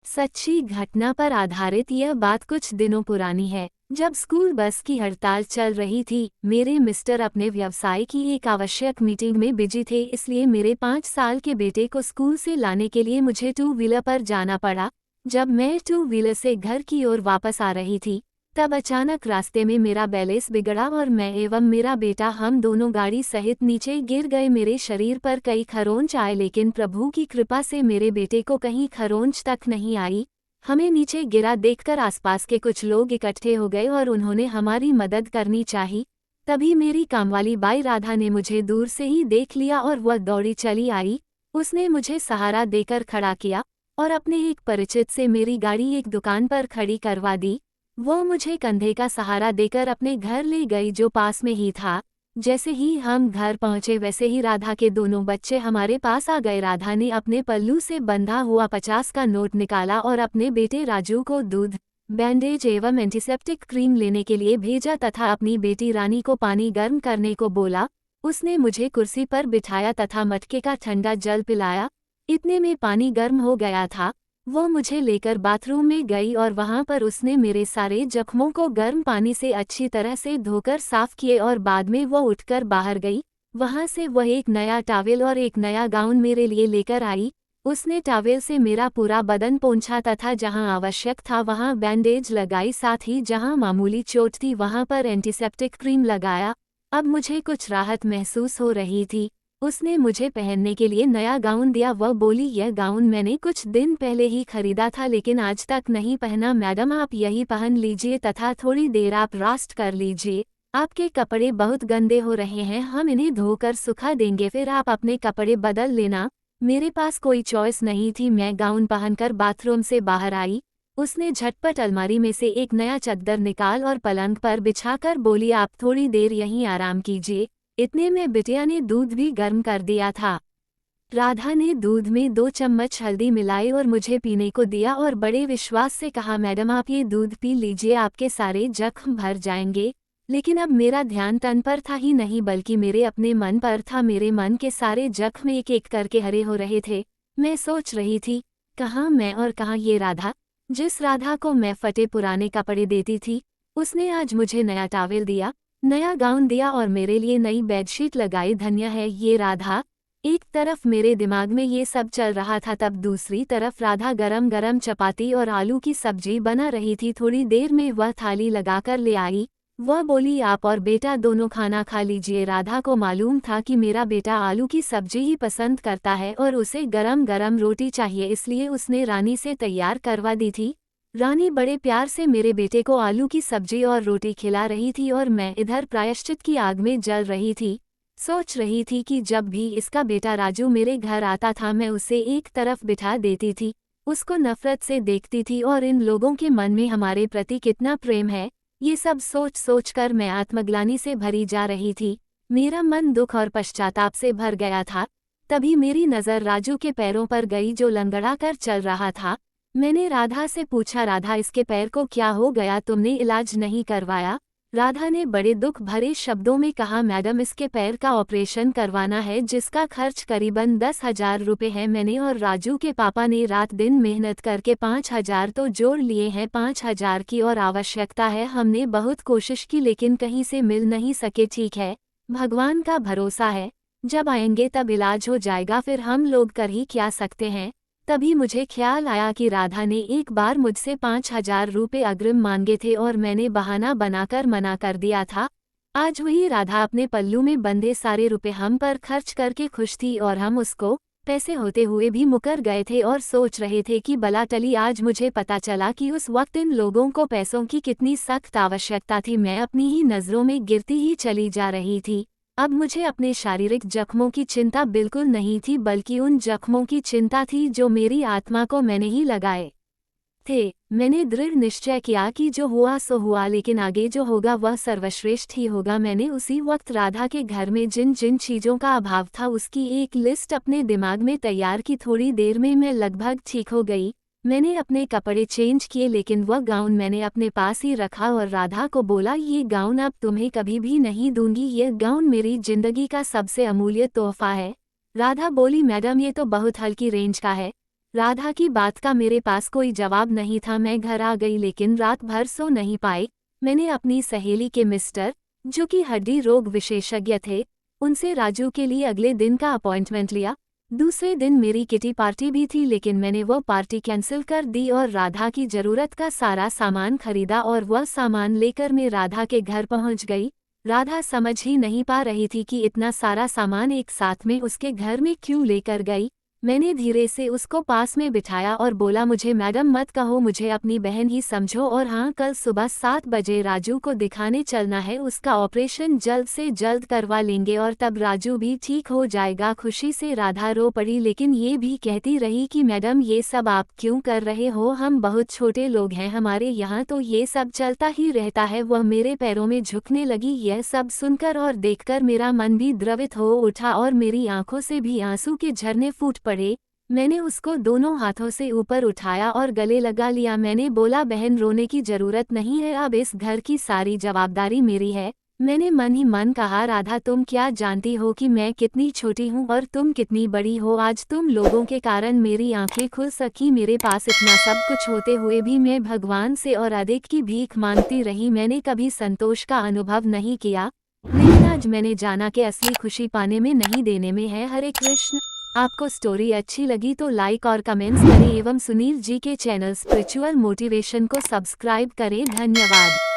सच्ची घटना पर आधारित यह बात कुछ दिनों पुरानी है। जब स्कूल बस की हड़ताल चल रही थी, मेरे मिस्टर अपने व्यवसाय की एक आवश्यक मीटिंग में बिजी थे, इसलिए मेरे 5 साल के बेटे को स्कूल से लाने के लिए मुझे टू व्हीलर पर जाना पड़ा। जब मैं टू व्हीलर से घर की ओर वापस आ रही थी, तब अचानक रास्ते में मेरा बैलेंस बिगड़ा और मैं एवं मेरा बेटा हम दोनों गाड़ी सहित नीचे गिर गए। मेरे शरीर पर कई खरोंच आए, लेकिन प्रभु की कृपा से मेरे बेटे को कहीं खरोंच तक नहीं आई। हमें नीचे गिरा देखकर आसपास के कुछ लोग इकट्ठे हो गए और उन्होंने हमारी मदद करनी चाही। तभी मेरी कामवाली बाई राधा ने मुझे दूर से ही देख लिया और वह दौड़ी चली आई। उसने मुझे सहारा देकर खड़ा किया और अपने एक परिचित से मेरी गाड़ी एक दुकान पर खड़ी करवा दी। वो मुझे कंधे का सहारा देकर अपने घर ले गई, जो पास में ही था। जैसे ही हम घर पहुंचे, वैसे ही राधा के दोनों बच्चे हमारे पास आ गए। राधा ने अपने पल्लू से बंधा हुआ 50 का नोट निकाला और अपने बेटे राजू को दूध, बैंडेज एवं एंटीसेप्टिक क्रीम लेने के लिए भेजा तथा अपनी बेटी रानी को पानी गर्म करने को बोला। उसने मुझे कुर्सी पर बिठाया तथा मटके का ठंडा जल पिलाया। इतने में पानी गर्म हो गया था। वो मुझे लेकर बाथरूम में गई और वहां पर उसने मेरे सारे जख्मों को गर्म पानी से अच्छी तरह से धोकर साफ किए और बाद में वो उठकर बाहर गई। वहां से वह एक नया टॉवेल और एक नया गाउन मेरे लिए लेकर आई। उसने टॉवेल से मेरा पूरा बदन पोंछा तथा जहां आवश्यक था वहां बैंडेज लगाई, साथ ही जहां मामूली चोट थी वहां पर एंटीसेप्टिक क्रीम लगाया। अब मुझे कुछ राहत महसूस हो रही थी। उसने मुझे पहनने के लिए नया गाउन दिया। वह बोली, यह गाउन मैंने कुछ दिन पहले ही खरीदा था, लेकिन आज तक नहीं पहना। मैडम, आप यही पहन लीजिए तथा थोड़ी देर आप रेस्ट कर लीजिए। आपके कपड़े बहुत गंदे हो रहे हैं, हम इन्हें धोकर सुखा देंगे, फिर आप अपने कपड़े बदल लेना। मेरे पास कोई चॉइस नहीं थी। मैं गाउन पहनकर बाथरूम से बाहर आई। उसने झटपट अलमारी में से एक नया चद्दर निकाल और पलंग पर बिछाकर बोली, आप थोड़ी देर यहीं आराम कीजिए। इतने में बिटिया ने दूध भी गर्म कर दिया था। राधा ने दूध में 2 चम्मच हल्दी मिलाई और मुझे पीने को दिया और बड़े विश्वास से कहा, मैडम आप ये दूध पी लीजिए, आपके सारे जख्म भर जाएंगे। लेकिन अब मेरा ध्यान तन पर था ही नहीं, बल्कि मेरे अपने मन पर था। मेरे मन के सारे जख्म एक एक करके हरे हो रहे थे। मैं सोच रही थी, कहाँ मैं और कहाँ ये राधा। जिस राधा को मैं फटे पुराने कपड़े देती थी, उसने आज मुझे नया टॉवेल दिया, नया गाउन दिया और मेरे लिए नई बेडशीट लगाई। धन्य है ये राधा। एक तरफ मेरे दिमाग में ये सब चल रहा था, तब दूसरी तरफ राधा गरम गरम चपाती और आलू की सब्जी बना रही थी। थोड़ी देर में वह थाली लगाकर ले आई। वह बोली, आप और बेटा दोनों खाना खा लीजिए। राधा को मालूम था कि मेरा बेटा आलू की सब्जी ही पसंद करता है और उसे गरम गरम रोटी चाहिए, इसलिए उसने रानी से तैयार करवा दी थी। रानी बड़े प्यार से मेरे बेटे को आलू की सब्जी और रोटी खिला रही थी और मैं इधर प्रायश्चित की आग में जल रही थी। सोच रही थी कि जब भी इसका बेटा राजू मेरे घर आता था, मैं उसे एक तरफ बिठा देती थी, उसको नफरत से देखती थी और इन लोगों के मन में हमारे प्रति कितना प्रेम है, ये सब सोच सोच कर मैं आत्मग्लानि से भरी जा रही थी। मेरा मन दुख और पश्चाताप से भर गया था। तभी मेरी नज़र राजू के पैरों पर गई, जो लंगड़ा कर चल रहा था। मैंने राधा से पूछा, राधा इसके पैर को क्या हो गया, तुमने इलाज नहीं करवाया? राधा ने बड़े दुख भरे शब्दों में कहा, मैडम इसके पैर का ऑपरेशन करवाना है, जिसका खर्च करीबन 10,000 रुपये है। मैंने और राजू के पापा ने रात दिन मेहनत करके 5,000 तो जोड़ लिए हैं। 5,000 की और आवश्यकता है। हमने बहुत कोशिश की, लेकिन कहीं से मिल नहीं सके। ठीक है, भगवान का भरोसा है, जब आएंगे तब इलाज हो जाएगा, फिर हम लोग कर ही क्या सकते हैं। तभी मुझे ख्याल आया कि राधा ने एक बार मुझसे 5,000 रुपये अग्रिम मांगे थे और मैंने बहाना बनाकर मना कर दिया था। आज वही राधा अपने पल्लू में बंधे सारे रुपए हम पर खर्च करके खुश थी और हम उसको पैसे होते हुए भी मुकर गए थे और सोच रहे थे कि बला टली। आज मुझे पता चला कि उस वक्त इन लोगों को पैसों की कितनी सख्त आवश्यकता थी। मैं अपनी ही नज़रों में गिरती ही चली जा रही थी। अब मुझे अपने शारीरिक जख्मों की चिंता बिल्कुल नहीं थी, बल्कि उन जख्मों की चिंता थी जो मेरी आत्मा को मैंने ही लगाए थे। मैंने दृढ़ निश्चय किया कि जो हुआ सो हुआ, लेकिन आगे जो होगा वह सर्वश्रेष्ठ ही होगा। मैंने उसी वक्त राधा के घर में जिन जिन चीज़ों का अभाव था उसकी एक लिस्ट अपने दिमाग में तैयार की। थोड़ी देर में मैं लगभग ठीक हो गई। मैंने अपने कपड़े चेंज किए, लेकिन वह गाउन मैंने अपने पास ही रखा और राधा को बोला, ये गाउन अब तुम्हें कभी भी नहीं दूंगी, यह गाउन मेरी जिंदगी का सबसे अमूल्य तोहफा है। राधा बोली, मैडम ये तो बहुत हल्की रेंज का है, राधा की बात का मेरे पास कोई जवाब नहीं था। मैं घर आ गई लेकिन रात भर सो नहीं पाई। मैंने अपनी सहेली के मिस्टर, जो कि हड्डी रोग विशेषज्ञ थे, उनसे राजू के लिए अगले दिन का अपॉइंटमेंट लिया। दूसरे दिन मेरी किटी पार्टी भी थी लेकिन मैंने वो पार्टी कैंसिल कर दी और राधा की जरूरत का सारा सामान खरीदा और वह सामान लेकर मैं राधा के घर पहुंच गई। राधा समझ ही नहीं पा रही थी कि इतना सारा सामान एक साथ में उसके घर में क्यों लेकर गई। मैंने धीरे से उसको पास में बिठाया और बोला, मुझे मैडम मत कहो, मुझे अपनी बहन ही समझो और हाँ, कल सुबह 7 बजे राजू को दिखाने चलना है। उसका ऑपरेशन जल्द से जल्द करवा लेंगे और तब राजू भी ठीक हो जाएगा। खुशी से राधा रो पड़ी लेकिन ये भी कहती रही कि मैडम ये सब आप क्यों कर रहे हो, हम बहुत छोटे लोग हैं, हमारे यहाँ तो ये सब चलता ही रहता है। वह मेरे पैरों में झुकने लगी। यह सब सुनकर और देखकर मेरा मन भी द्रवित हो उठा और मेरी आंखों से भी आंसू के झरने फूट पड़े। मैंने उसको दोनों हाथों से ऊपर उठाया और गले लगा लिया। मैंने बोला, बहन रोने की जरूरत नहीं है, अब इस घर की सारी जवाबदारी मेरी है। मैंने मन ही मन कहा, राधा तुम क्या जानती हो कि मैं कितनी छोटी हूँ और तुम कितनी बड़ी हो। आज तुम लोगों के कारण मेरी आंखें खुल सकी। मेरे पास इतना सब कुछ होते हुए भी मैं भगवान से और अधिक की भीख मांगती रही। मैंने कभी संतोष का अनुभव नहीं किया लेकिन आज मैंने जाना कि असली खुशी पाने में नहीं देने में है। हरे कृष्ण। आपको स्टोरी अच्छी लगी तो लाइक और कमेंट्स करें एवं सुनील जी के चैनल स्पिरिचुअल मोटिवेशन को सब्सक्राइब करें। धन्यवाद।